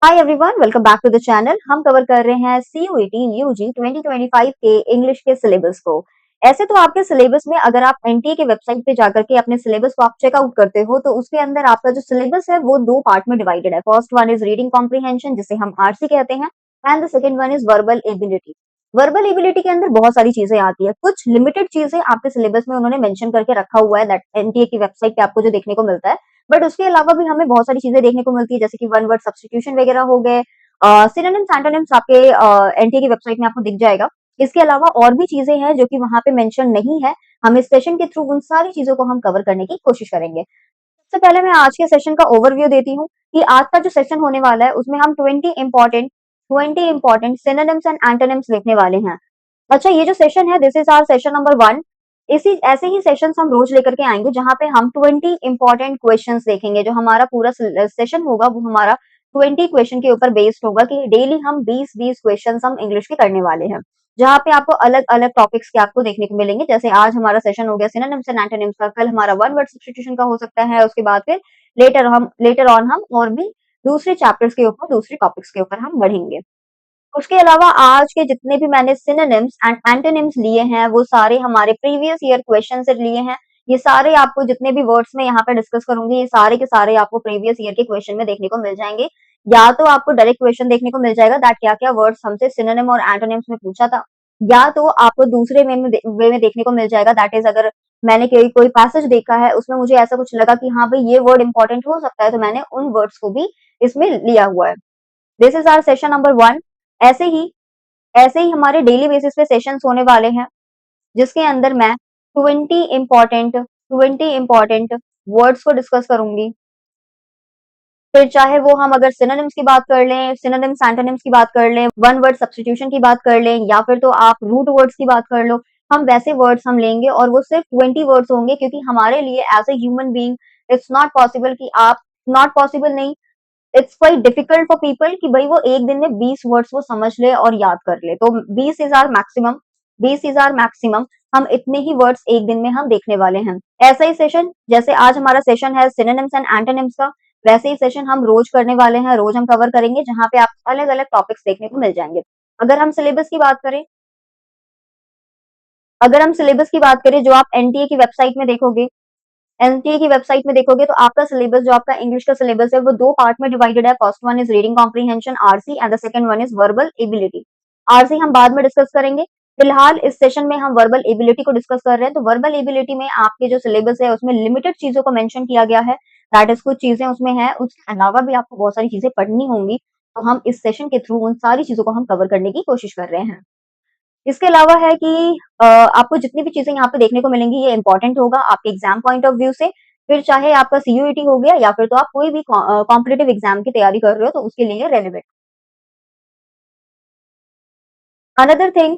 Hi everyone, welcome back to the channel. हम cover कर रहे हैं सीयूईटी यूजी 2025 के इंग्लिश के सिलेबस को। ऐसे तो आपके सिलेबस में अगर आप एनटीए के वेबसाइट पे जाकर के अपने सिलेबस को आप चेकआउट करते हो तो उसके अंदर आपका जो सिलेबस है वो दो पार्ट में डिवाइडेड है। First one is reading comprehension, जिसे हम आरसी कहते हैं, and the second one is verbal ability. Verbal ability के अंदर बहुत सारी चीजें आती है, कुछ लिमिटेड चीजें आपके सिलेबस में उन्होंने मेंशन करके रखा हुआ है दैट एनटीए की वेबसाइट पे आपको जो देखने को मिलता है। बट उसके अलावा भी हमें बहुत सारी चीजें देखने को मिलती है, जैसे कि वन वर्ड सब्स्टिट्यूशन वगैरह हो गए, सिनोनिम्स एंटोनिम्स आपके एनटीए की वेबसाइट में आपको दिख जाएगा। इसके अलावा और भी चीजें हैं जो कि वहां पे मेंशन नहीं है। हम इस सेशन के थ्रू उन सारी चीजों को हम कवर करने की कोशिश करेंगे। सबसे पहले मैं आज के सेशन का ओवरव्यू देती हूँ कि आज का जो सेशन होने वाला है उसमें हम 20 इंपॉर्टेंट सिनोनिम्स एंड एंटोनिम्स देखने वाले हैं। अच्छा, ये जो सेशन है this is our session number 1। इसी ऐसे ही सेशंस हम रोज लेकर के आएंगे जहां पे हम 20 इंपॉर्टेंट क्वेश्चंस देखेंगे। जो हमारा पूरा सेशन होगा वो हमारा 20 क्वेश्चन के ऊपर बेस्ड होगा कि डेली हम 20-20 क्वेश्चंस हम इंग्लिश के करने वाले हैं, जहाँ पे आपको अलग अलग टॉपिक्स के आपको देखने को मिलेंगे। जैसे आज हमारा सेशन हो गया सिनोनिम्स एंड एंटोनिम्स का, कल हमारा वन वर्ड सब्स्टिट्यूशन का हो सकता है, उसके बाद फिर लेटर ऑन हम और भी दूसरे चैप्टर्स के ऊपर दूसरे टॉपिक्स के ऊपर हम बढ़ेंगे। उसके अलावा आज के जितने भी मैंने सिनोनिम्स एंड एंटोनिम्स लिए हैं वो सारे हमारे प्रीवियस ईयर क्वेश्चन से लिए हैं। ये सारे आपको जितने भी वर्ड्स में यहाँ पे डिस्कस करूंगी ये सारे के सारे आपको प्रीवियस ईयर के क्वेश्चन में देखने को मिल जाएंगे। या तो आपको डायरेक्ट क्वेश्चन देखने को मिल जाएगा दैट क्या क्या वर्ड्स हमसे सिनोनिम और एंटोनिम्स में पूछा था, या तो आपको दूसरे वे में देखने को मिल जाएगा दैट इज अगर मैंने कोई कोई पैसेज देखा है उसमें मुझे ऐसा कुछ लगा कि हाँ भाई ये वर्ड इंपॉर्टेंट हो सकता है तो मैंने उन वर्ड्स को भी इसमें लिया हुआ है। This is our session number 1। ऐसे ही ऐसे ही हमारे डेली बेसिस पे सेशंस होने वाले हैं जिसके अंदर मैं 20 इंपॉर्टेंट वर्ड्स को डिस्कस करूंगी। फिर चाहे वो हम अगर सिनोनिम्स की बात कर लें, सिनोनिम्स एंटोनिम्स की बात कर लें, वन वर्ड सब्स्टिट्यूशन की बात कर लें, या फिर तो आप रूट वर्ड्स की बात कर लो, हम वैसे वर्ड्स हम लेंगे और वो सिर्फ 20 वर्ड्स होंगे, क्योंकि हमारे लिए as a human being it's not possible कि आप नॉट पॉसिबल नहीं, it's quite difficult for people कि भाई वो एक दिन में 20 वर्ड्स वो समझ ले और याद कर ले। तो 20 is our maximum, 20 is our maximum. हम इतने ही वर्ड्स एक दिन में हम देखने वाले हैं। ऐसा ही सेशन जैसे आज हमारा सेशन है सिनोनिम्स एंड एंटोनिम्स का, वैसे ही सेशन हम रोज करने वाले हैं, रोज हम कवर करेंगे जहां पे आप अलग अलग टॉपिक्स देखने को मिल जाएंगे। अगर हम सिलेबस की बात करें अगर हम सिलेबस की बात करें जो आप एनटीए की वेबसाइट में देखोगे, एनटीए की वेबसाइट में देखोगे तो आपका सिलेबस जो आपका इंग्लिश का सिलेबस है वो दो पार्ट में डिवाइडेड है। First one is reading comprehension RC and the second one is verbal ability. RC हम बाद में डिस्कस करेंगे। फिलहाल इस सेशन में हम वर्बल एबिलिटी को डिस्कस कर रहे हैं। तो वर्बल एबिलिटी में आपके जो सिलेबस है उसमें लिमिटेड चीजों को मेंशन किया गया है, दैट इज कुछ चीजें उसमें है, उसके अलावा भी आपको बहुत सारी चीजें पढ़नी होंगी। तो हम इस सेशन के थ्रू उन सारी चीजों को हम कवर करने की कोशिश कर रहे हैं। इसके अलावा है कि आपको जितनी भी चीजें यहाँ पे देखने को मिलेंगी ये इंपॉर्टेंट होगा आपके एग्जाम पॉइंट ऑफ व्यू से। फिर चाहे आपका सीयूईटी हो गया या फिर तो आप कोई भी कॉम्पिटिटिव एग्जाम की तैयारी कर रहे हो तो उसके लिए relevant. Another thing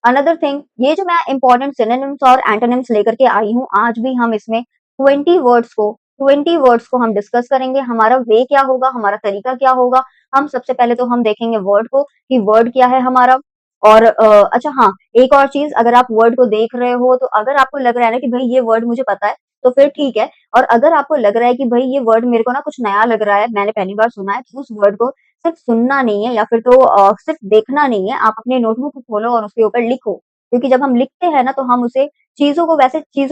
another thing, ये जो मैं इंपॉर्टेंट सिनोनिम्स और एंटोनिम्स लेकर के आई हूँ, आज भी हम इसमें 20 वर्ड्स को 20 वर्ड्स को हम डिस्कस करेंगे। हमारा वे क्या होगा, हमारा तरीका क्या होगा। हम सबसे पहले तो हम देखेंगे वर्ड को कि वर्ड क्या है हमारा। और अच्छा हाँ, एक और चीज, अगर आप वर्ड को देख रहे हो तो अगर आपको लग रहा है ना कि भाई ये वर्ड मुझे पता है तो फिर ठीक है। और अगर आपको लग रहा है कि भाई ये वर्ड मेरे को ना कुछ नया लग रहा है, मैंने पहली बार सुना है, तो उस वर्ड को सिर्फ सुनना नहीं है या फिर तो सिर्फ देखना नहीं है, आप अपने नोटबुक को खोलो और उसके ऊपर लिखो। क्योंकि जब हम लिखते हैं ना तो हम उसे चीजों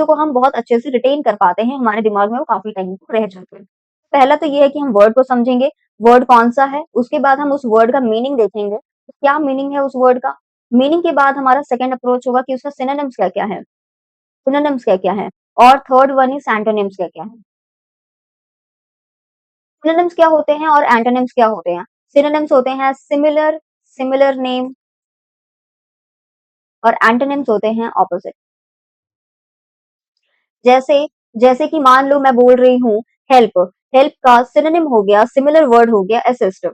को हम बहुत अच्छे से रिटेन कर पाते हैं, हमारे दिमाग में वो काफी टाइम तक रह जाते हैं। पहला तो ये है कि हम वर्ड को समझेंगे, वर्ड कौन सा है, उसके बाद हम उस वर्ड का मीनिंग देखेंगे, तो क्या मीनिंग है उस वर्ड का। मीनिंग के बाद हमारा सेकंड अप्रोच होगा कि उसका सिनोनिम्स क्या क्या है, सिनोनिम्स क्या क्या है। और थर्ड वन इज एंटोनिम्स क्या क्या है। सिनोनिम्स क्या होते हैं और एंटोनिम्स क्या होते हैं। सिनोनिम्स होते हैं सिमिलर, सिमिलर नेम, और एंटोनिम्स होते हैं ऑपोजिट। जैसे जैसे कि मान लो मैं बोल रही हूँ हेल्प, हेल्प का सिनोनिम हो गया, सिमिलर वर्ड हो गया असिस्ट,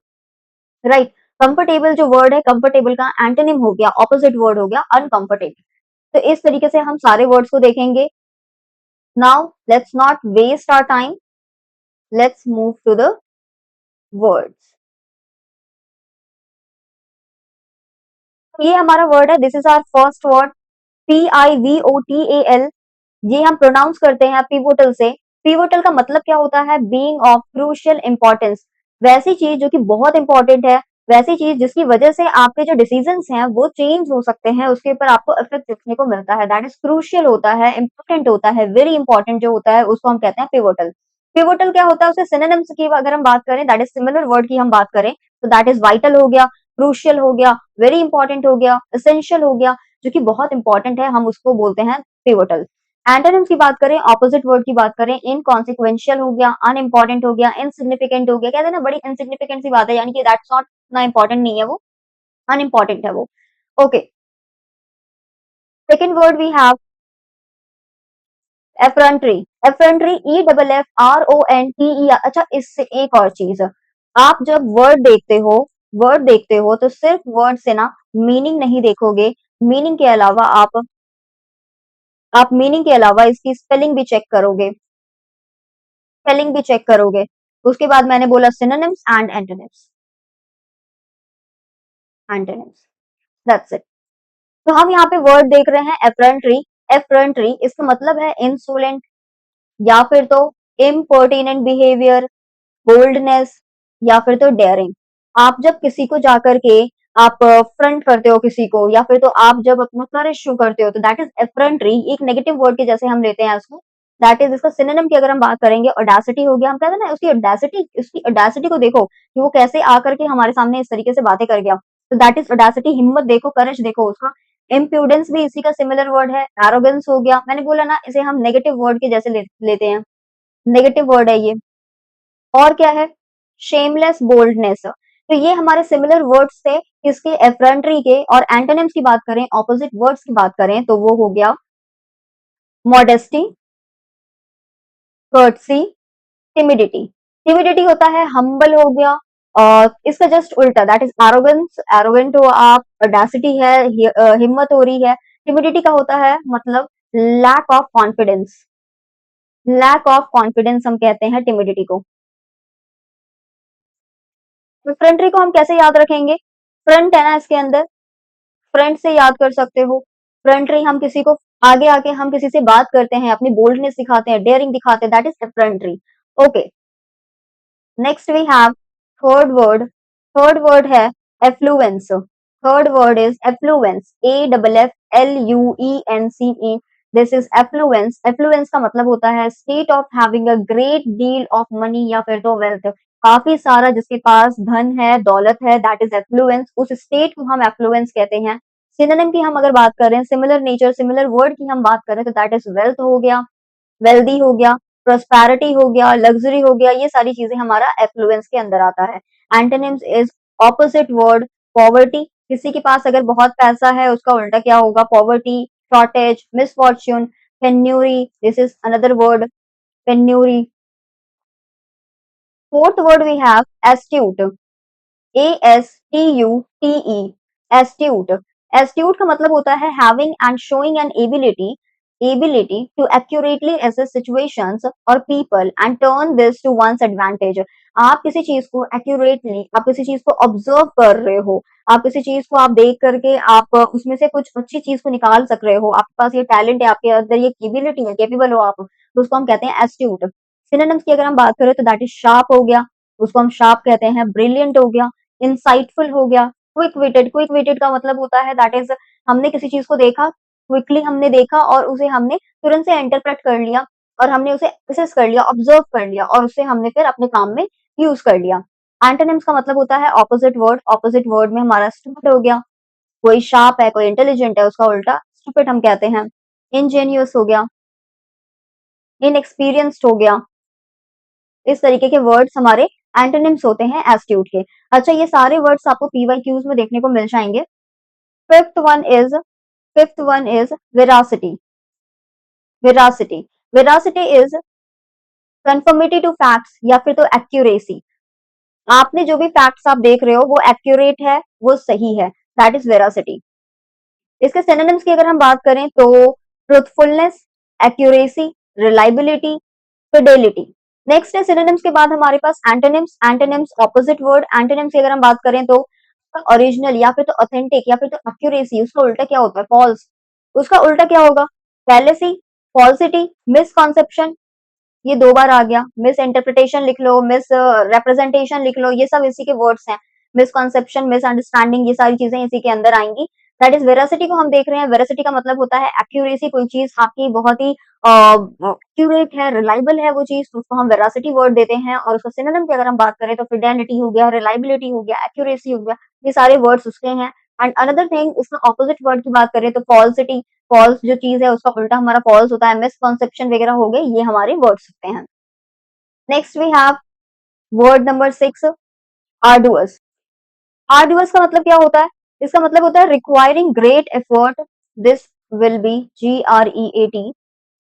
राइट। कंफर्टेबल जो वर्ड है, कंफर्टेबल का एंटोनिम हो गया, ऑपोजिट वर्ड हो गया अनकंफर्टेबल। तो इस तरीके से हम सारे वर्ड्स को देखेंगे। Now let's not waste our time, let's move to the words. ये हमारा वर्ड है, this is our first word, PIVOTAL। ये हम प्रोनाउंस करते हैं पिवोटल से। पिवोटल का मतलब क्या होता है, बीइंग ऑफ क्रूशियल इंपॉर्टेंस। वैसी चीज जो कि बहुत इंपॉर्टेंट है, वैसी चीज जिसकी वजह से आपके जो डिसीजंस हैं वो चेंज हो सकते हैं, उसके ऊपर आपको इफेक्ट देखने को मिलता है, दैट इज क्रूशियल होता है, इंपॉर्टेंट होता है, वेरी इंपॉर्टेंट जो होता है उसको हम कहते हैं पिवोटल। पिवोटल क्या होता है, उसके सिनोनिम्स की अगर हम बात करें, दैट इज सिमिलर वर्ड की हम बात करें तो दैट इज वाइटल हो गया, क्रूशियल हो गया, वेरी इंपॉर्टेंट हो गया, एसेंशियल हो गया, जो कि बहुत इंपॉर्टेंट है, हम उसको बोलते हैं पिवोटल। एंटोनिम्स की बात करें, ऑपोजिट वर्ड की बात करें, इनकॉन्सिक्वेंशियल हो गया, अनइम्पोर्टेंट हो गया, इनसिग्निफिकेंट हो गया, कहते हैं ना बड़ी इनसिग्निफिकेंट सी बात है, यानी कि दैट्स नॉट ना इंपॉर्टेंट नहीं है वो, अनइम्पोर्टेंट है वो। Okay, second word we have effrontery. Effrontery, E double F R O N T E. अच्छा, इससे एक और चीज, आप जब वर्ड देखते हो तो सिर्फ वर्ड से ना मीनिंग नहीं देखोगे, मीनिंग के अलावा आप मीनिंग के अलावा इसकी स्पेलिंग भी चेक करोगे, स्पेलिंग भी चेक करोगे। उसके बाद मैंने बोला synonyms and antonyms, antonyms, that's it. तो हम यहाँ पे वर्ड देख रहे हैं एफरंटरी। एफरंटरी इसका मतलब है इंसोलेंट, या फिर तो इम्पर्टिनेंट बिहेवियर, बोल्डनेस, या फिर तो डेयरिंग। आप जब किसी को जाकर के आप फ्रंट करते हो किसी को, या फिर तो आप जब अपना करेज शो करते हो तो दैट इज एफरंटरी, एक नेगेटिव वर्ड के जैसे हम लेते हैं उसको। दैट इज, इसका सिनोनिम की अगर हम बात करेंगे, ऑडेसिटी हो गया। हम कहते हैं ना उसकी ऑडेसिटी को देखो कि वो कैसे आकर के हमारे सामने इस तरीके से बातें कर गया, तो दैट इज ऑडेसिटी, हिम्मत देखो, करेज देखो उसका। इम्प्यूडेंस भी इसी का सिमिलर वर्ड है, एरोगेंस हो गया। मैंने बोला ना इसे हम नेगेटिव वर्ड के जैसे लेते हैं, नेगेटिव वर्ड है ये। और क्या है, शेमलेस बोल्डनेस। तो ये हमारे सिमिलर वर्ड्स थे इसके, एफरंटरी के। और एंटोनिम्स की बात करें, ऑपोजिट वर्ड्स की बात करें, तो वो हो गया मॉडेस्टी, कर्टसी, टिमिडिटी। टिमिडिटी होता है हम्बल हो गया, और इसका जस्ट उल्टा दैट इज एरोगेंस, एरोगेंट हो आप, ऑडेसिटी है, हिम्मत हो रही है। टिमिडिटी का होता है मतलब lack of confidence, lack of confidence हम कहते हैं टिमिडिटी को। फ्रंटरी को हम कैसे याद रखेंगे, फ्रंट है ना इसके अंदर, फ्रंट से याद कर सकते हो। फ्रंटरी, हम किसी को आगे आके हम किसी से बात करते हैं, अपनी बोल्डनेस दिखाते हैं, डेयरिंग दिखाते हैं, that is effrontery. Okay, next we have third word. Third word है affluence. Third word is affluence, A double F L U E N C E. This is affluence. Affluence का मतलब होता है state of having a great deal of money, या फिर तो wealth, काफी सारा जिसके पास धन है, दौलत है, दैट इज एफ्लुएंस। उस स्टेट को हम एफ्लुएंस कहते हैं। सिनोनिम की हम अगर बात करें, सिमिलर नेचर, सिमिलर वर्ड की हम बात करें, तो दैट इज वेल्थ हो गया, वेल्दी हो गया, प्रोस्पेरिटी हो गया, लग्जरी हो गया, ये सारी चीजें हमारा एफ्लुएंस के अंदर आता है। Antonyms is opposite word, poverty. किसी के पास अगर बहुत पैसा है, उसका उल्टा क्या होगा, poverty, shortage, misfortune, penury, this is another word, penury. Fourth word we have astute, ASTUTE, astute. Astute का मतलब होता है having and showing an ability to accurately assess situations और people and turn this to one's advantage. आप किसी चीज को accurately, आप किसी चीज को ऑब्जर्व कर रहे हो, आप किसी चीज को आप देख करके आप उसमें से कुछ अच्छी चीज को निकाल सक रहे हो, आपके पास ये टैलेंट है, आपके अंदर ये एबिलिटी है, केपेबल हो आप, तो उसको हम कहते हैं एस्ट्यूट। सिनोनिम्स की अगर हम बात करें तो दैट इज शार्प हो गया, उसको हम शार्प कहते हैं, ब्रिलियंट हो गया, इंसाइटफुल हो गया, क्विक विटेड। क्विक विटेड का मतलब होता है दैट इज, हमने किसी चीज को देखा, क्विकली हमने देखा और उसे हमने तुरंत से इंटरप्रेट कर लिया, और हमने उसे असेस कर लिया, ऑब्जर्व कर लिया, और उसे हमने फिर अपने काम में यूज कर लिया। एंटोनिम्स का मतलब होता है ऑपोजिट वर्ड। ऑपोजिट वर्ड में हमारा स्टूपिड हो गया, कोई शार्प है, कोई इंटेलिजेंट है, उसका उल्टा स्टूपिड हम कहते हैं। इंजेन्यूअस हो गया, इनएक्सपीरियंस्ड हो गया। इस तरीके के वर्ड्स हमारे एंटोनिम्स होते हैं एस्ट्यूट के। अच्छा, ये सारे वर्ड्स आपको पीवाईक्यूज में देखने को मिल जाएंगे। Fifth one is fifth one is veracity. Veracity, veracity is conformity to facts, या फिर तो एक्यूरेसी। आपने जो भी फैक्ट्स आप देख रहे हो वो एक्यूरेट है, वो सही है, दैट इज वेरासिटी। इसके सिनोनिम्स की अगर हम बात करें तो truthfulness, accuracy, reliability, fidelity. Next है सिनोनिम्स के बाद हमारे पास antonyms. Antonyms opposite word. Antonyms की अगर हम बात करें तो ओरिजिनल, या फिर तो ऑथेंटिक, या फिर तो एक्यूरेसी, उसका उल्टा क्या होता है, फॉल्स। उसका उल्टा क्या होगा, फैलेसी, फॉल्सिटी, मिसकॉन्सेप्शन, ये 2 बार आ गया। मिस इंटरप्रिटेशन लिख लो, मिस रिप्रेजेंटेशन लिख लो, ये सब इसी के वर्ड्स हैं। मिसकंसेप्शन, मिसअंडरस्टैंडिंग, ये सारी चीज़ें इसी के अंदर आएँगी। दैट इज़ वेरासिटी को हम देख रहे हैं। वेरासिटी का मतलब होता है एक्यूरेसी, कोई चीज़ आपकी बहुत ही एक्यूरेट है, रिलायबल है वो चीज़, तो उसको हम वेरासिटी वर्ड देते हैं। और उसका सिनोनिम की अगर हम बात करें तो फिडेलिटी हो गया, रिलायबिलिटी हो गया, एक्यूरेसी हो गया, ये सारे वर्ड्स उसके हैं। एंड अनदर थिंग, इसका ऑपोजिट वर्ड की बात करें तो फॉल्सिटी, फॉल्स जो चीज़ है उसका उल्टा हमारा फॉल्स होता है, मिसकंसेप्शन वगैरह हो गए, ये हमारे वर्ड्स होते हैं। Next we have word number 6, arduous. Arduous का मतलब क्या होता है? इसका मतलब होता है requiring great effort, this will be GREAT,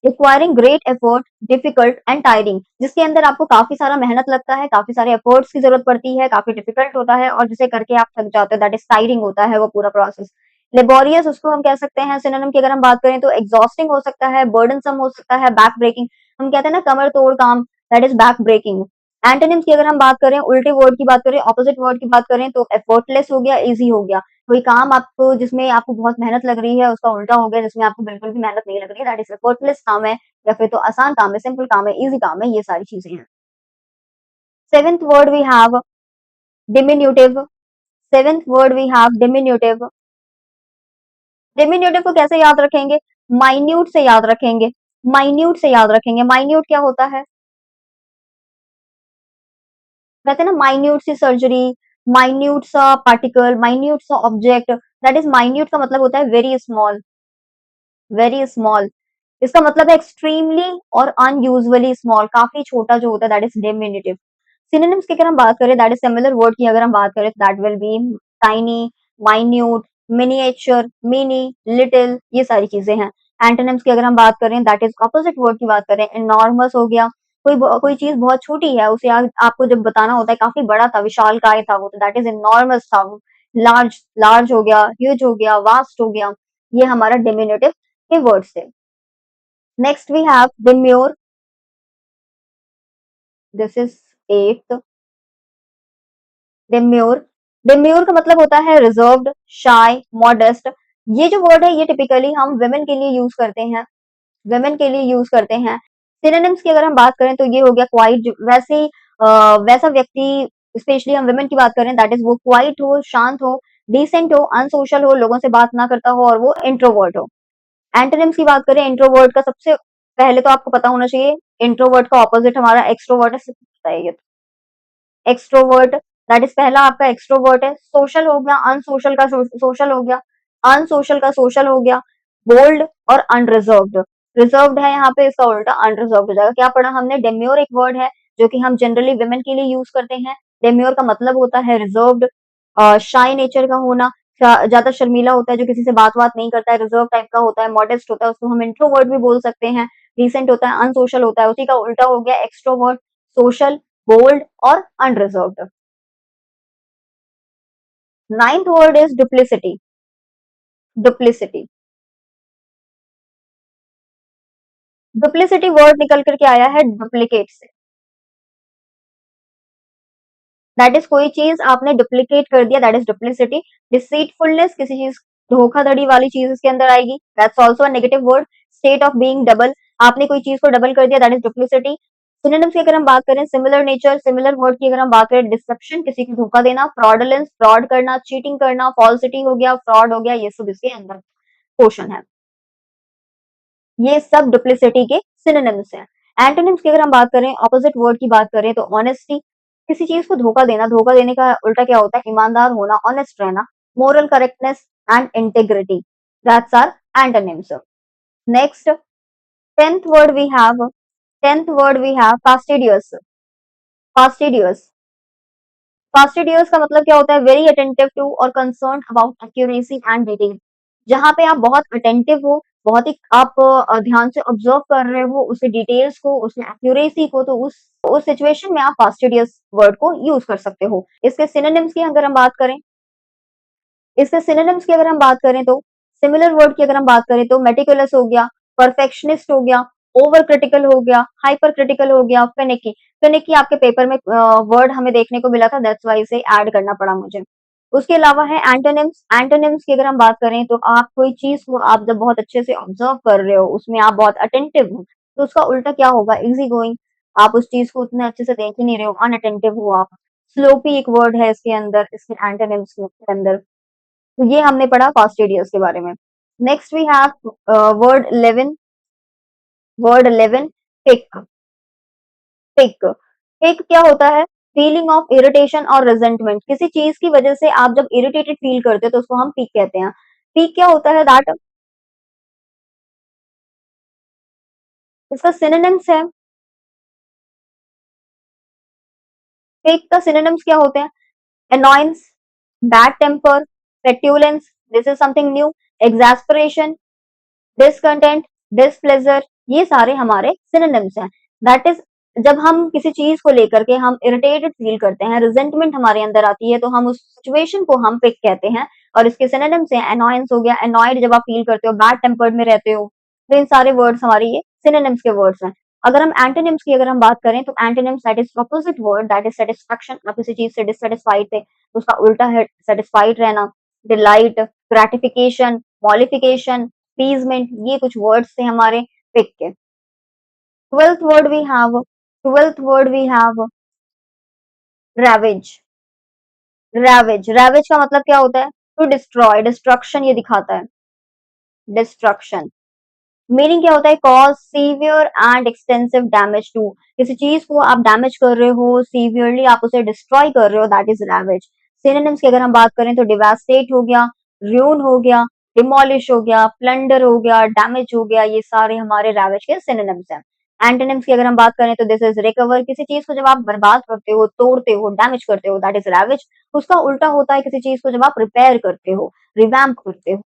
requiring great effort, difficult and tiring, जिसके अंदर आपको काफी सारा मेहनत लगता है, काफी सारे एफर्ट्स की जरूरत पड़ती है, काफी डिफिकल्ट होता है और जिसे करके आप थक जाते हो, दैट इज टायरिंग होता है वो पूरा प्रोसेस। लेबोरियस उसको हम कह सकते हैं, सिनोनिम की अगर हम बात करें तो एग्जॉस्टिंग हो सकता है, बर्डनसम हो सकता है, बैक ब्रेकिंग, हम कहते हैं ना कमर तोड़ काम, that is back breaking. Antonyms की अगर हम बात करें, उल्टे वर्ड की बात करें, ऑपोजिट वर्ड की बात करें तो एफर्टलेस हो गया, इजी हो गया। कोई काम आपको जिसमें आपको बहुत मेहनत लग रही है उसका उल्टा हो गया जिसमें आपको बिल्कुल भी मेहनत नहीं लग रही है, दैट इज एफर्टलेस काम है, या फिर तो आसान काम है, सिंपल काम है, ईजी काम है, ये सारी चीजें हैं। Seventh word we have diminutive. Seventh word we have diminutive. Diminutive को कैसे याद रखेंगे? माइन्यूट से याद रखेंगे। माइन्यूट से याद रखेंगे। माइन्यूट क्या होता है? कहते हैं ना माइन्यूट सी सर्जरी, माइन्यूट सा पार्टिकल, माइन्यूट सा ऑब्जेक्ट, दैट इज माइन्यूट का मतलब होता है वेरी स्मॉल, वेरी स्मॉल। इसका मतलब है एक्सट्रीमली और अनयूजुअली स्मॉल, काफी छोटा जो होता है, दैट इज डिमिनिटिव। सिनोनिम्स की अगर हम बात करें, दैट इज सिमिलर वर्ड की अगर हम बात करें, that will be tiny, minute, miniature, mini, little, ये सारी चीजें हैं। एंटोनिम्स की अगर हम बात करें, दैट इज ऑपोजिट वर्ड की बात करें, इनॉर्मस हो गया, कोई चीज बहुत छोटी है उसे आपको जब बताना होता है काफी बड़ा था, विशालकाय था वो, तो दैट इज इनॉर्मस था वो। लार्ज, लार्ज हो गया, ह्यूज हो गया, वास्ट हो गया, ये हमारा डिमिनिटिव के वर्ड्स थे। Next we have demure, this is it. Demure, demure का मतलब होता है रिजर्व्ड, शाय, मॉडेस्ट। ये जो वर्ड है ये टिपिकली हम वुमेन के लिए यूज करते हैं, वुमेन के लिए यूज करते हैं। सिनोनिम्स की अगर हम बात करें तो ये हो गया क्वाइट, वैसे वैसा व्यक्ति, स्पेशली हम वुमेन की बात करें, दैट इज वो क्वाइट हो, शांत हो, डिसेंट हो, अनसोशल हो, लोगों से बात ना करता हो और वो इंट्रोवर्ट हो। एंटोनिम्स की बात करें, इंट्रोवर्ट का सबसे पहले तो आपको पता होना चाहिए, इंट्रोवर्ट का ऑपोजिट हमारा एक्सट्रोवर्ट है, सबको पता है ये तो। एक्सट्रोवर्ट, दैट इज पहला आपका एक्सट्रोवर्ट है। सोशल हो गया, अनसोशल का सोशल हो गया, अनसोशल का सोशल हो गया। बोल्ड और अनरिजर्व्ड, रिजर्व्ड है यहाँ पे, इसका उल्टा अनरिजर्व्ड हो जाएगा। क्या पढ़ा हमने? डेम्योर एक वर्ड है जो कि हम जनरली वुमेन के लिए यूज करते हैं। डेम्योर का मतलब होता है रिजर्व्ड, शाई नेचर का होना, ज्यादा शर्मीला होता है, जो किसी से बात बात नहीं करता है, रिजर्व टाइप का होता है, मॉडेस्ट होता है, उसको हम इंट्रोवर्ट भी बोल सकते हैं। डिसेंट होता है, अनसोशल होता है, उसी का उल्टा हो गया एक्सट्रोवर्ट, सोशल, बोल्ड और unreserved. Ninth word is duplicity. Duplicity, duplicity word निकल करके आया है डुप्लीकेट से। दैट इज कोई चीज आपने डुप्लीकेट कर दिया, दैट इज डुप्लिसिटी। डिसीटफुलनेस, किसी चीज धोखाधड़ी वाली चीज इसके अंदर आएगी, that's also a negative word. State of being double, आपने कोई चीज को डबल कर दिया, दैट इज डुप्लिसिटी। सिनोनिम्स की अगर हम बात करें, सिमिलर नेचर, सिमिलर वर्ड की अगर हम बात करें, डिसेप्शन, किसी को धोखा देना, फ्रॉडलेंस, फ्रॉड करना, चीटिंग करना, फॉल्सिटी हो गया, फ्रॉड हो गया, ये सब इसके अंदर पोर्शन है। ये सब डुप्लिसिटी के सिनोनिम्स हैं। एंटोनिम्स की अगर हम बात करें, ऑपोजिट वर्ड की बात करें तो ऑनेस्टी, किसी चीज को धोखा देना, धोखा देने का उल्टा क्या होता है? ईमानदार होना, ऑनेस्ट रहना। Moral correctness and integrity, that's are antonyms. Next, tenth word we have, tenth word we have fastidious. Fastidious, fastidious का मतलब क्या होता है? वेरी अटेंटिव टू और concern about accuracy and detail, जहां पे आप बहुत अटेंटिव हो, बहुत ही आप ध्यान से ऑब्जर्व कर रहे हो उसके डिटेल्स को, उसके एक्यूरेसी को, तो उस सिचुएशन में आप फास्टिडियस वर्ड को यूज कर सकते हो। इसके सिनोनिम्स की अगर हम बात करें, इसके सिनोनिम्स की अगर हम बात करें तो, सिमिलर वर्ड की अगर हम बात करें तो मेटिकुलस हो गया, परफेक्शनिस्ट हो गया, ओवर क्रिटिकल हो गया, हाइपर क्रिटिकल हो गया, फिनिकी। फिनिकी आपके पेपर में वर्ड हमें देखने को मिला था, दैट्स वाई इसे ऐड करना पड़ा मुझे। उसके अलावा है एंटोनिम्स। एंटोनिम्स की अगर हम बात करें तो, आप कोई चीज को आप जब बहुत अच्छे से ऑब्जर्व कर रहे हो, उसमें आप बहुत अटेंटिव हो, तो उसका उल्टा क्या होगा? इजी गोइंग, आप उस चीज को उतने अच्छे से देख ही नहीं रहे हो, अनअटेंटिव हो आप। स्लोपी एक वर्ड है इसके अंदर, इसके एंटोनिम्स के अंदर। तो ये हमने पढ़ा फास्टिडियस के बारे में। Next we have word 11, word 11 pique. Pique, pique क्या होता है? फीलिंग ऑफ इरिटेशन और रिजेंटमेंट। किसी चीज की वजह से आप जब इरिटेटेड फील करते हो तो उसको हम पिक कहते हैं। पिक क्या होता है? दैट, इसका सिनोनिम्स है। पिक का सिनोनिम्स क्या होते हैं? annoyance, bad temper, petulance, this is something new, exasperation, discontent, displeasure, ये सारे हमारे synonyms हैं। दैट इज, जब हम किसी चीज को लेकर के हम इरिटेटेड फील करते हैं, रिजेंटमेंट हमारे अंदर आती है, तो हम उस सिचुएशन को हम पिक कहते हैं। और इसके सिनोनिम्स हैं, अनॉयंस हो गया, अनॉयड जब आप फील करते हो, बैड टेम्पर्ड में रहते हो, तो इन सारे वर्ड्स हमारे ये सिनोनिम्स के वर्ड्स हैं। अगर हम एंटोनिम्स की अगर हम बात करें तो antonyms that is opposite word, that is satisfaction. आप किसी चीज से डिससेटिस्फाइड थे तो उसका उल्टा है सेटिस्फाइड रहना। डिलाइट, ग्रेटिफिकेशन, मॉलिफिकेशन, अपीजमेंट, ये कुछ वर्ड्स थे हमारे पिक के। Twelfth word we have, twelfth word we have ravage। ravage, ravage का मतलब क्या होता है? टू डिस्ट्रॉय, डिस्ट्रक्शन ये दिखाता है, डिस्ट्रक्शन। मीनिंग क्या होता है? Cause severe and extensive damage to. किसी चीज को आप डैमेज कर रहे हो, सीवियरली आप उसे डिस्ट्रॉय कर रहे हो, दैट इज रैवेज। सिनोनिम्स की अगर हम बात करें तो डिवास्टेट हो गया, ruin हो गया, डिमोलिश हो गया, प्लंडर हो गया, डैमेज हो गया, ये सारे हमारे रैवेज के सिनोनिम्स हैं। एंटोनिम्स की अगर हम बात करें तो दिस इज रिकवर। किसी चीज को जब आप बर्बाद करते हो, तोड़ते हो, डैमेज करते हो, दैट इज रैवेज। उसका उल्टा होता है किसी चीज को जब आप रिपेयर करते हो, रिवैम्प करते हो।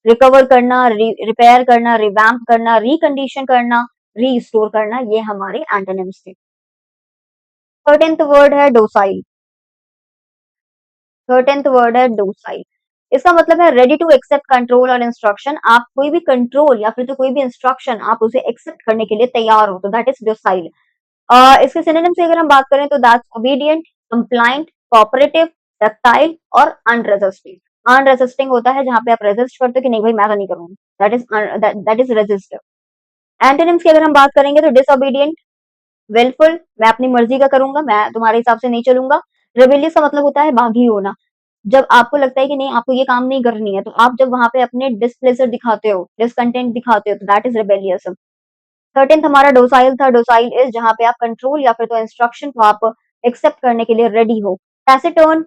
रिकवर करना, रिपेयर करना, रिवैम्प करना, रिकंडीशन करना, रीस्टोर करना, ये हमारे एंटोनिम्स थे। 13th वर्ड है डोसाइल। 13th वर्ड है डोसाइल। इसका मतलब है रेडी टू एक्सेप्ट कंट्रोल और इंस्ट्रक्शन। आप कोई भी कंट्रोल या फिर तो कोई भी इंस्ट्रक्शन आप उसे एक्सेप्ट करने के लिए तैयार हो, तो दैट इज डोसाइल। इसके सिनोनिम से अगर हम बात करें तो that's obedient, compliant, cooperative, ductile और अनरेजिस्टिंग। अनरेजिस्टिंग होता है जहां पे आप रेजिस्ट करते हो कि नहीं भाई मैं तो नहीं करूंगा, दैट इज रेजिस्ट। एंटोनिम्स की अगर हम बात करेंगे तो डिसओबीडिएंट, विलफुल, मैं अपनी मर्जी का करूंगा, मैं तुम्हारे हिसाब से नहीं चलूंगा। रेबेलियस का मतलब होता है बागी होना। जब आपको लगता है कि नहीं आपको ये काम नहीं करनी है, तो आप जब वहां पे अपने डिसप्लेजर दिखाते हो, डिसकंटेंट दिखाते हो, तो दैट इज रेबेलियस। 13th हमारा डोसाइल था। डोसाइल इज जहां पे आप कंट्रोल या फिर तो इंस्ट्रक्शन को आप एक्सेप्ट करने के लिए रेडी हो। टैसिटर्न,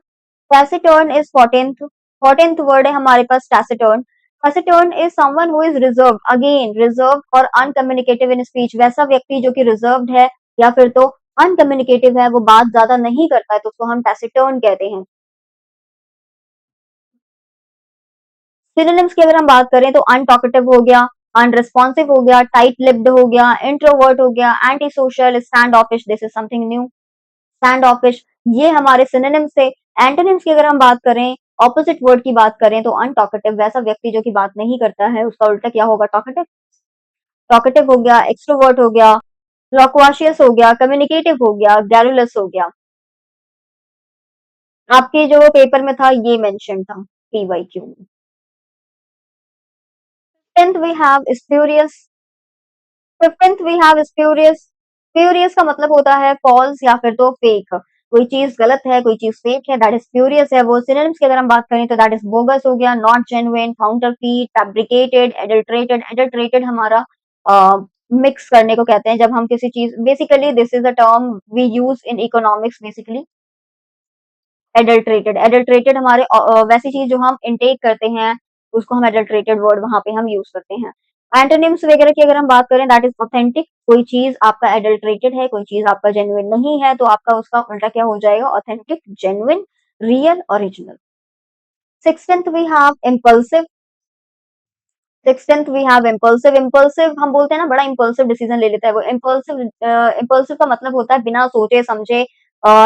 taciturn is 14th। 14th word है हमारे पास taciturn. Taciturn is someone who is reserved, again reserved और अनकम्युनिकेटिव इन स्पीच। वैसा व्यक्ति जो कि रिजर्व्ड है या फिर तो अनकम्युनिकेटिव है, वो बात ज्यादा नहीं करता है, तो उसको हम टैसिटर्न कहते हैं। सिनोनिम्स की अगर हम बात करें तो अनटॉकेटिव हो गया, अनरिस्पॉन्सिव हो गया, टाइट लिप्ड हो गया, इंट्रोवर्ट हो गया, antisocial, standoffish, this is something new, standoffish, ये हमारे सिनोनिम्स से। एंटोनिम्स की अगर हम बात करें, ऑपोजिट वर्ड की बात करें तो अनटॉकेटिव, वैसा व्यक्ति जो कि बात नहीं करता है, उसका उल्टा क्या होगा? टॉकेटिव। टॉकेटिव हो गया, एक्सट्रोवर्ट हो गया, लॉक्वाशियस हो गया, कम्युनिकेटिव हो गया, गैरुलस हो गया। आपके जो पेपर में था ये मेंशन था पीवाईक्यू में। 10th we have spurious। 15th we have spurious। Spurious का मतलब होता है फॉल्स या फिर तो फेक। कोई चीज गलत है, कोई चीज फेक है, दैट इज स्प्यूरियस है वो। सिनोनिम्स की अगर हम बात करें तो दैट इज बोगस हो गया, not genuine, counterfeit, fabricated, adulterated. Adulterated हमारा मिक्स करने को कहते हैं, जब हम किसी चीज, basically this is a term we use in economics basically. Adulterated, adulterated हमारे वैसी चीज जो हम इनटेक करते हैं, उसको हम एडल्ट्रेटेड वर्ड वहां पे हम यूज करते हैं। एंटोनिम्स वगैरह की अगर हम बात करें, दैट इज ऑथेंटिक। कोई चीज आपका एडल्ट्रेटेड है, कोई चीज आपका जेन्युइन नहीं है, तो आपका उसका उल्टा क्या हो जाएगा? Authentic, genuine, real, original. 16th we have impulsive. 16th we have impulsive. Impulsive हम बोलते हैं ना, बड़ा इम्पल्सिव डिसीजन ले लेता है वो। इम्पल्सिव, इम्पल्सिव का मतलब होता है बिना सोचे समझे,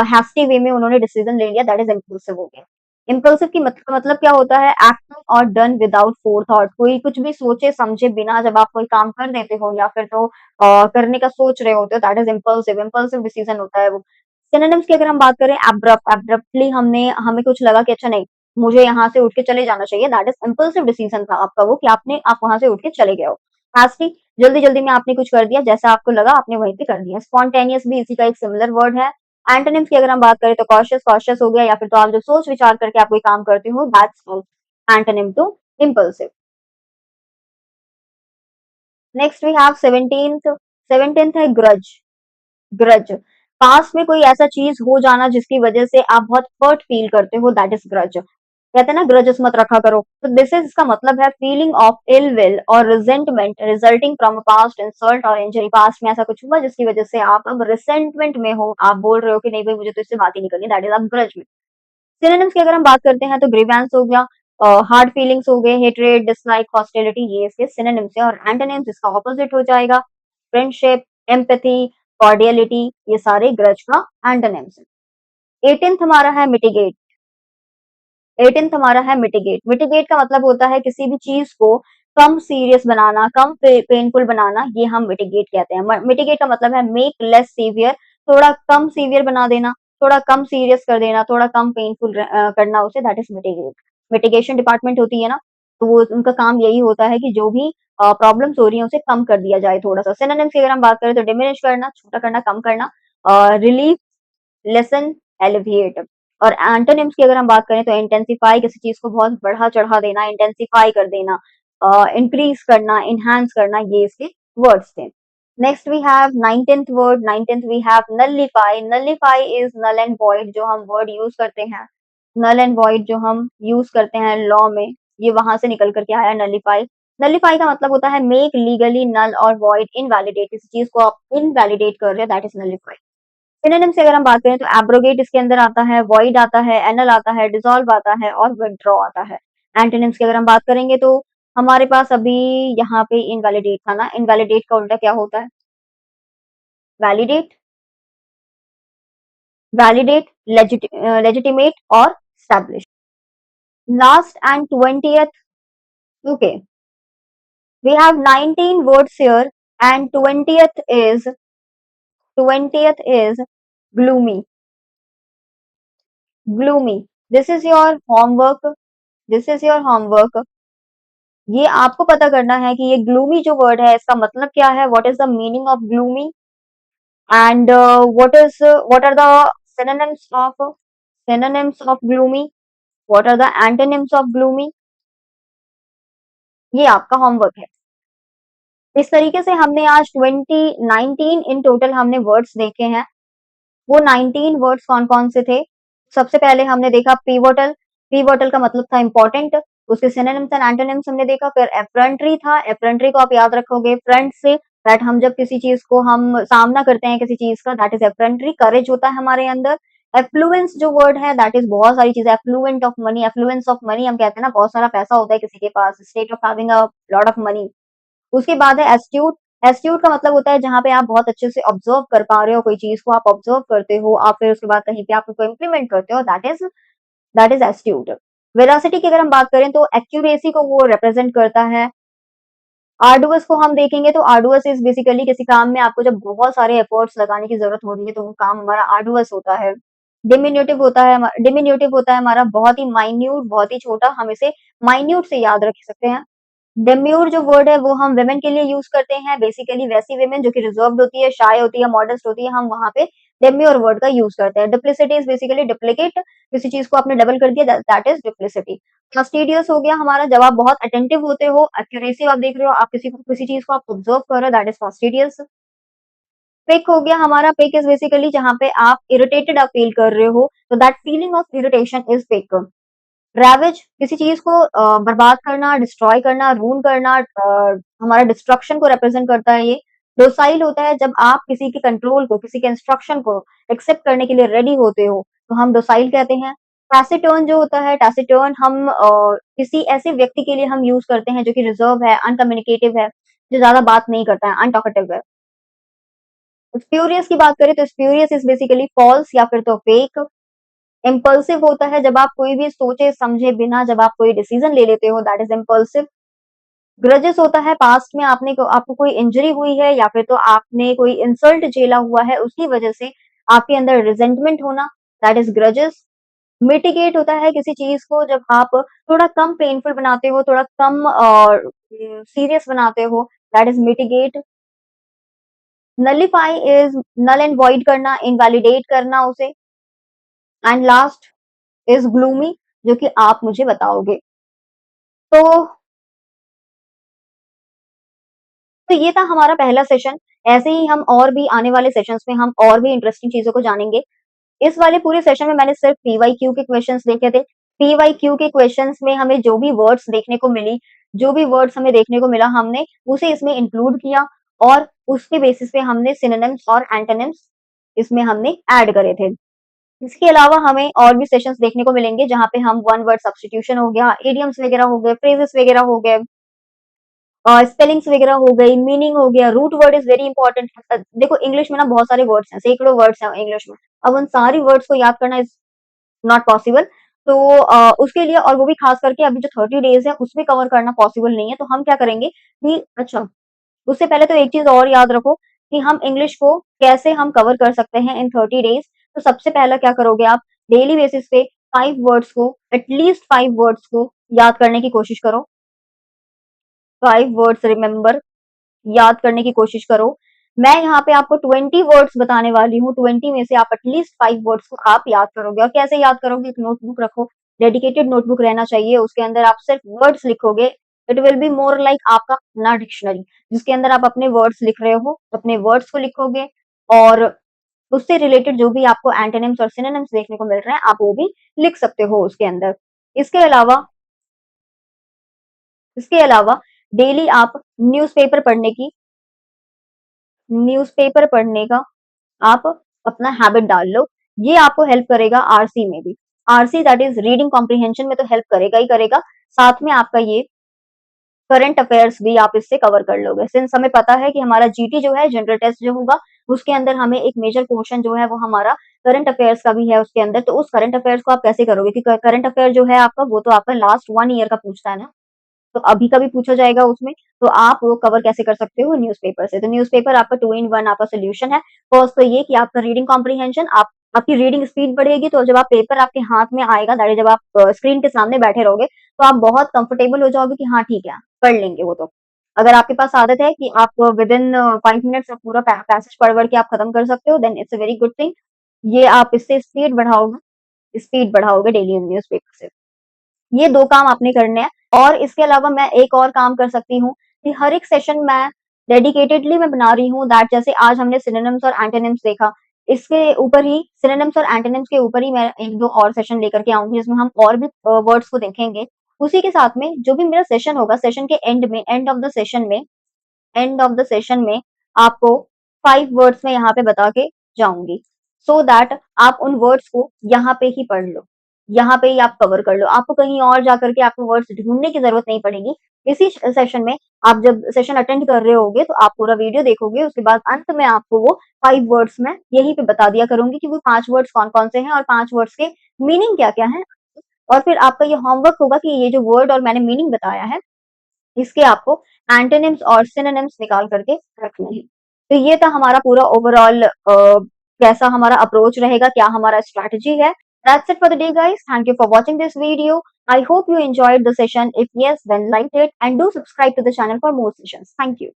हैस्टी वे में उन्होंने डिसीजन ले लिया, दैट इज इम्पल्सिव हो गया। इम्पल्सिव की मतलब क्या होता है? एक्टिंग और डन विदाउट फोरथॉट। कोई कुछ भी सोचे समझे बिना जब आप कोई काम कर देते हो या फिर तो करने का सोच रहे होते हो, that is impulsive. Impulsive decision होता है वो। सिनोनिम्स की अगर हम बात करें, एब्रप्ट, एब्रप्टली हमने हमें कुछ लगा कि अच्छा नहीं मुझे यहाँ से उठ के चले जाना चाहिए, दैट इज इम्पल्सिव डिसीजन था आपका वो, कि आप वहां से उठ के चले गए हो। हैस्टी, जल्दी-जल्दी में आपने कुछ कर दिया, जैसा आपको लगा आपने वहीं पे कर दिया। स्पॉन्टेनियस भी इसी का एक सिमिलर वर्ड है। एंटोनिम्स की अगर हम बात करें तो कॉशियस हो गया, या फिर तो आप जो सोच विचार करके आप कोई काम करते हो, that's antonym to impulsive. Next we have 17th है ग्रज। ग्रज, पास्ट में कोई ऐसा चीज हो जाना जिसकी वजह से आप बहुत हर्ट फील करते हो, दैट इज ग्रज। कहते हैं ना ग्रजेस मत रखा करो, तो दिस इज, इसका मतलब है फीलिंग ऑफ इल विल और resentment resulting from a past insult और इंजरी। पास्ट में ऐसा कुछ हुआ जिसकी वजह से आप अब रिसेंटमेंट में हो, आप बोल रहे हो कि नहीं भाई मुझे तो इससे बात ही नहीं करनी, दैट इज आप ग्रज में। सिनोनिम्स की अगर हम बात करते हैं तो ग्रीवेंस हो गया, हार्ड फीलिंग्स हो गए, हेट्रेड, डिसलाइक, हॉस्टिलिटी, ये इसके सिनोनिम्स है। और एंटोनिम्स इसका ऑपोजिट हो जाएगा, फ्रेंडशिप, एम्पैथी, कॉर्डियलिटी, ये सारे ग्रज का एंटोनिम्स है। 18th हमारा है मिटिगेट। 18th हमारा है मिटिगेट। मिटिगेट का मतलब होता है किसी भी चीज को कम सीरियस बनाना, कम पेनफुल बनाना, ये हम मिटिगेट कहते हैं। मिटिगेट का मतलब है मेक लेस सीवियर, थोड़ा कम सीवियर बना देना, थोड़ा कम सीरियस कर देना, थोड़ा कम पेनफुल करना उसे, that is mitigate. Mitigation department होती है ना, तो वो उनका काम यही होता है कि जो भी प्रॉब्लम्स हो रही है उसे कम कर दिया जाए थोड़ा सा। सिनोनिम्स की अगर हम बात करें तो डिमिनिश करना, छोटा करना, कम करना, रिलीफ, लेसन, एलिविएट। और एंटोनिम्स की अगर हम बात करें तो इंटेंसिफाई, किसी चीज को बहुत बढ़ा चढ़ा देना, इंटेंसिफाई कर देना, इंक्रीज करना, इनहांस करना, ये इसके वर्ड्स थे। Next we have 19th word. 19th we have nullify. Nullify is null and void, जो हम वर्ड यूज करते हैं, नल एंड वॉइड जो हम यूज करते हैं लॉ में, ये वहां से निकल करके आया नलिफाई। नलिफाई का मतलब होता है मेक लीगली नल और वॉइड, इनवैलिडेट, किसी चीज को आप इनवैलिडेट कर रहे हो, दैट इज नलिफाई। सिनोनिम से अगर हम बात करें तो एब्रोगेट इसके अंदर आता है, वॉइड आता है, एनल आता है, डिसॉल्व आता है और विथड्रॉ आता है। एंटोनिम्स की अगर हम बात करेंगे तो हमारे पास अभी यहाँ पे इनवैलिडेट था ना, इनवैलिडेट का उल्टा क्या होता है? वैलिडेट, वैलिडेट, लेजिटिमेट और establish. Last and 20th, okay, we have 19 words here and 20th is gloomy. Gloomy, this is your homework, this is your homework। ये आपको पता करना है कि ये ग्लूमी जो वर्ड है इसका मतलब क्या है, what is the meaning of gloomy, and what are the synonyms of synonyms of gloomy, what are the antonyms of gloomy, ये आपका होमवर्क है। इस तरीके से हमने आज 19 इन टोटल हमने वर्ड्स देखे हैं। वो 19 वर्ड्स कौन-कौन से थे? सबसे पहले हमने देखा पिवोटल, पिवोटल का मतलब था इम्पोर्टेंट, उसके सिनोनिम्स एंड एंटोनिम्स हमने देखा। फिर एफरंटरी था, एफरंटरी को आप याद रखोगे फ्रंट से, दैट हम जब किसी चीज को हम सामना करते हैं किसी चीज का, दैट इज एफरंटरी, करेज होता है हमारे अंदर। एफ्लुएंस जो वर्ड है दैट इज बहुत सारी चीजें, affluent of money, affluence of money हम कहते हैं ना, बहुत सारा पैसा होता है किसी के पास, state of having a lot of money. उसके बाद है एस्ट्यूट। एस्ट्यूट का मतलब होता है जहाँ पे आप बहुत अच्छे से ऑब्जर्व कर पा रहे हो, कोई चीज को आप ऑब्जर्व करते हो, आप फिर उसके बाद कहीं पे आप उसको इम्प्लीमेंट करते हो, दैट इज एस्ट्यूट। वेरासिटी की अगर हम बात करें तो एक्यूरेसी को वो रिप्रेजेंट करता है। आर्डुअस को हम देखेंगे तो आर्डुअस इज बेसिकली किसी काम में आपको जब बहुत सारे एफर्ट्स लगाने की जरूरत हो रही है तो वो काम हमारा आर्डुअस होता है। डिमिन्यूटिव होता है हमारा बहुत ही माइन्यूट, बहुत ही छोटा, हम इसे माइन्यूट से याद रख सकते हैं। डेम्यूर जो वर्ड है वो हम वुमेन के लिए यूज करते हैं, बेसिकली वैसी वुमेन जो कि रिजर्व्ड होती है, शाय होती है, मॉडेस्ट होती है, हम वहां पे डेम्यूर वर्ड का यूज करते हैं। डुप्लिसिटी इज बेसिकली डुप्लीकेट, किसी चीज को आपने डबल कर दिया, दैट इज डुप्लिसिटी। फास्टिडियस हो गया हमारा जब आप बहुत अटेंटिव होते हो, एक्यूरेसी आप देख रहे हो, आप किसी चीज को आप ऑब्जर्व कर रहे हो, दैट इज फास्टिडियस। पिक हो गया हमारा, पिक इज बेसिकली जहां पे आप इरिटेटेड आप फील कर रहे हो, तो that feeling of irritation is pique. Ravage, किसी चीज को बर्बाद करना, डिस्ट्रॉय करना, रून करना, हमारा डिस्ट्रक्शन को रिप्रेजेंट करता है ये। डोसाइल होता है जब आप किसी के कंट्रोल को, किसी के इंस्ट्रक्शन को एक्सेप्ट करने के लिए रेडी होते हो, तो हम डोसाइल कहते हैं। टैसिटर्न जो होता है, टैसिटर्न हम किसी ऐसे व्यक्ति के लिए हम यूज करते हैं जो कि रिजर्व है, अनकम्युनिकेटिव है, जो ज्यादा बात नहीं करता है, अनटॉकेटिव है। स्प्यूरियस की बात करें तो स्प्यूरियस इज बेसिकली फॉल्स या फिर तो फेक। इम्पल्सिव होता है जब आप कोई भी सोचे समझे बिना जब आप कोई डिसीजन ले लेते हो, दैट इज इम्पल्सिव। ग्रजेस होता है पास्ट में आपको कोई इंजरी हुई है या फिर तो आपने कोई इंसल्ट झेला हुआ है, उसकी वजह से आपके अंदर रिजेंटमेंट होना, दैट इज ग्रजेस। मिटिगेट होता है किसी चीज को जब आप थोड़ा कम पेनफुल बनाते हो, थोड़ा कम सीरियस बनाते हो, that is mitigate, nullify is null and void करना, इनवैलिडेट करना उसे, एंड लास्ट इज ग्लूमी, जो कि आप मुझे बताओगे। तो ये था हमारा पहला सेशन। ऐसे ही हम और भी आने वाले सेशंस में हम और भी इंटरेस्टिंग चीजों को जानेंगे। इस वाले पूरे सेशन में मैंने सिर्फ पीवाईक्यू के क्वेश्चंस देखे थे। पीवाईक्यू के क्वेश्चंस में हमें जो भी वर्ड्स देखने को मिली, जो भी वर्ड्स हमें देखने को मिला, हमने उसे इसमें इंक्लूड किया और उसके बेसिस पे हमने सिनोनिम्स और एंटोनिम्स इसमें हमने ऐड करे थे। इसके अलावा हमें और भी सेशंस देखने को मिलेंगे जहाँ पे हम वन वर्ड सब्स्टिट्यूशन हो गया, इडियम्स वगैरह हो गए, फ्रेजेस वगैरह हो गए, स्पेलिंग्स वगैरह हो गई, मीनिंग हो गया, root word is very important. देखो इंग्लिश में ना बहुत सारे वर्ड्स हैं, सैकड़ों वर्ड्स हैं इंग्लिश में। अब उन सारी वर्ड्स को याद करना इज नॉट पॉसिबल। तो उसके लिए, और वो भी खास करके अभी जो 30 डेज है उसमें कवर करना पॉसिबल नहीं है। तो हम क्या करेंगे कि अच्छा, उससे पहले तो एक चीज और याद रखो कि हम इंग्लिश को कैसे हम कवर कर सकते हैं इन 30 डेज। तो सबसे पहला क्या करोगे आप, डेली बेसिस पे 5 वर्ड्स को, एटलीस्ट 5 वर्ड्स को याद करने की कोशिश करो। 5 वर्ड्स रिमेंबर, याद करने की कोशिश करो। मैं यहाँ पे आपको 20 वर्ड्स बताने वाली हूँ, 20 में से आप एटलीस्ट 5 वर्ड्स को आप याद करोगे। और कैसे याद करोगे, एक नोटबुक रखो, डेडिकेटेड नोटबुक रहना चाहिए, उसके अंदर आप सिर्फ वर्ड्स लिखोगे। It will be more like आपका अपना डिक्शनरी, जिसके अंदर आप अपने वर्ड्स लिख रहे हो, अपने वर्ड्स को लिखोगे और उससे रिलेटेड जो भी आपको एंटोनिम्स और सिनोनिम्स देखने को मिल रहे हैं, आप वो भी लिख सकते हो उसके अंदर। इसके अलावा इसके अलावा डेली आप न्यूज़पेपर पढ़ने की न्यूज़पेपर पढ़ने का आप अपना हैबिट डाल लो। ये आपको हेल्प करेगा आरसी में भी। RC that is reading comprehension में तो हेल्प करेगा ही करेगा, साथ में आपका ये करंट अफेयर्स भी आप इससे कवर कर लोगे। सिंस हमें पता है कि हमारा जीटी जो है, जनरल टेस्ट जो होगा, उसके अंदर हमें एक मेजर पोर्शन जो है वो हमारा करंट अफेयर्स का भी है उसके अंदर। तो उस करंट अफेयर्स को आप कैसे करोगे कि करंट अफेयर जो है आपका, वो तो आपका लास्ट 1 ईयर का पूछता है ना, तो अभी का भी पूछा जाएगा उसमें। तो आप वो कवर कैसे कर सकते हो, न्यूज़पेपर से। तो न्यूज़पेपर आपका 2 इन 1 आपका सॉल्यूशन है। फर्स्ट तो ये कि आपका रीडिंग कॉम्प्रिहेंशन, आपकी रीडिंग स्पीड बढ़ेगी। तो जब आप पेपर आपके हाथ में आएगा, दैट इज जब आप स्क्रीन के सामने बैठे रहोगे, तो आप बहुत कंफर्टेबल हो जाओगे कि हाँ ठीक है, पढ़ लेंगे वो तो। अगर आपके पास आदत है कि आप विद इन 5 मिनट्स आप पूरा पैसेज पढ़ के आप खत्म कर सकते हो, then it's a very good thing. ये आप इससे स्पीड बढ़ाओगे डेली न्यूज़पेपर से। ये 2 काम आपने करने हैं। और इसके अलावा मैं एक और काम कर सकती हूँ कि हर एक सेशन मैं डेडिकेटेडली मैं बना रही हूँ, दैट जैसे आज हमने सिनोनिम्स और एंटोनिम्स देखा, इसके ऊपर ही, सिनोनिम्स और एंटोनिम्स के ऊपर ही मैं 1-2 और सेशन लेकर के आऊँगी, जिसमें हम और भी वर्ड्स को देखेंगे। उसी के साथ में जो भी मेरा सेशन होगा, सेशन के एंड ऑफ द सेशन में आपको 5 वर्ड्स मैं यहाँ पे बता के जाऊँगी, सो दैट आप उन वर्ड्स को यहाँ पे ही पढ़ लो, यहाँ पे ही आप कवर कर लो। आपको कहीं और जाकर के आपको वर्ड्स ढूँढने की ज़रूरत नहीं पड़ेगी। इसी सेशन में आप जब सेशन अटेंड कर रहे होगे, तो आप पूरा वीडियो देखोगे, उसके बाद अंत में आपको वो 5 वर्ड्स मैं यहीं पे बता दिया करूँगी कि वो 5 वर्ड्स कौन-कौन से हैं और 5 वर्ड्स के मीनिंग क्या-क्या हैं। और फिर आपका ये होमवर्क होगा कि ये जो वर्ड और मैंने मीनिंग बताया है, इसके आपको एंटोनिम्स और सिनोनिम्स निकाल करके रखने हैं। तो ये था हमारा पूरा ओवरऑल कैसा हमारा अप्रोच रहेगा, क्या हमारा स्ट्रैटेजी है। That's it for the day, guys. Thank you for watching this video. I hope you enjoyed the session. If yes, then like it and do subscribe to the channel for more sessions. Thank you.